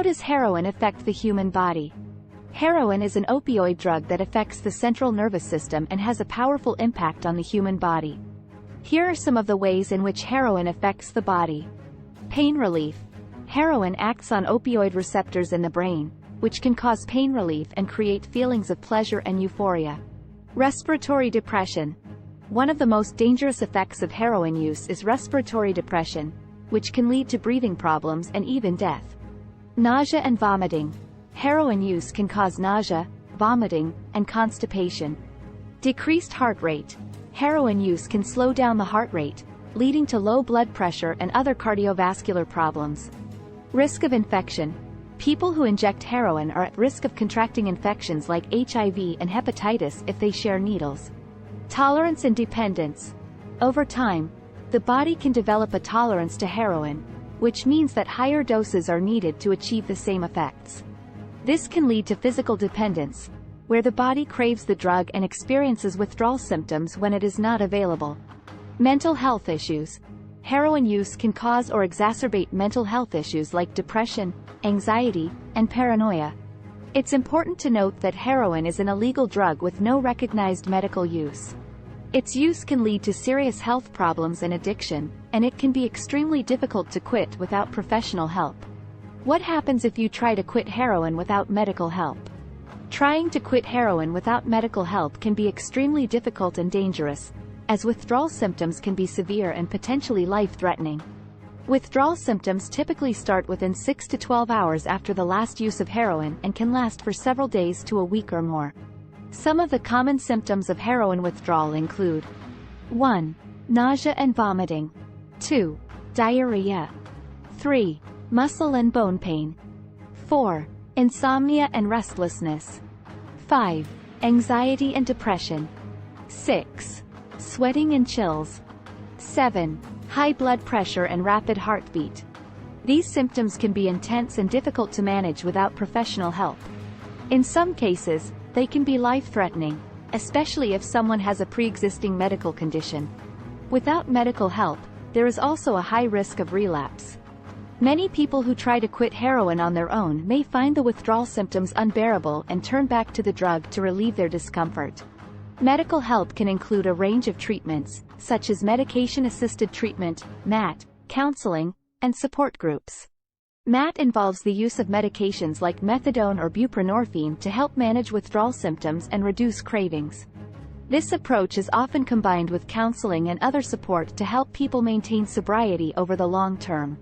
does heroin affect the human body? Heroin is an opioid drug that affects the central nervous system and has a powerful impact on the human body. Here are some of the ways in which heroin affects the body. Pain relief. Heroin acts on opioid receptors in the brain, which can cause pain relief and create feelings of pleasure and euphoria. Respiratory depression. One of the most dangerous effects of heroin use is respiratory depression, which can lead to breathing problems and even death. Nausea and vomiting. Heroin use can cause nausea, vomiting, and constipation. Decreased heart rate. Heroin use can slow down the heart rate, leading to low blood pressure and other cardiovascular problems. Risk of infection. People who inject heroin are at risk of contracting infections like HIV and hepatitis if they share needles. Tolerance and dependence. Over time, the body can develop a tolerance to heroin, which means that higher doses are needed to achieve the same effects. This can lead to physical dependence, where the body craves the drug and experiences withdrawal symptoms when it is not available. Mental health issues. Heroin use can cause or exacerbate mental health issues like depression, anxiety, and paranoia. It's important to note that heroin is an illegal drug with no recognized medical use. Its use can lead to serious health problems and addiction, and it can be extremely difficult to quit without professional help. What happens if you try to quit heroin without medical help? Trying to quit heroin without medical help can be extremely difficult and dangerous, as withdrawal symptoms can be severe and potentially life-threatening. Withdrawal symptoms typically start within 6 to 12 hours after the last use of heroin and can last for several days to a week or more. Some of the common symptoms of heroin withdrawal include 1. Nausea and vomiting. 2. Diarrhea. 3. Muscle and bone pain. 4. Insomnia and restlessness. 5. Anxiety and depression. 6. Sweating and chills. 7. High blood pressure and rapid heartbeat. These symptoms can be intense and difficult to manage without professional help. In some cases, they can be life-threatening, especially if someone has a pre-existing medical condition. Without medical help, there is also a high risk of relapse. Many people who try to quit heroin on their own may find the withdrawal symptoms unbearable and turn back to the drug to relieve their discomfort. Medical help can include a range of treatments, such as medication-assisted treatment, MAT, counseling, and support groups. MAT involves the use of medications like methadone or buprenorphine to help manage withdrawal symptoms and reduce cravings. This approach is often combined with counseling and other support to help people maintain sobriety over the long term.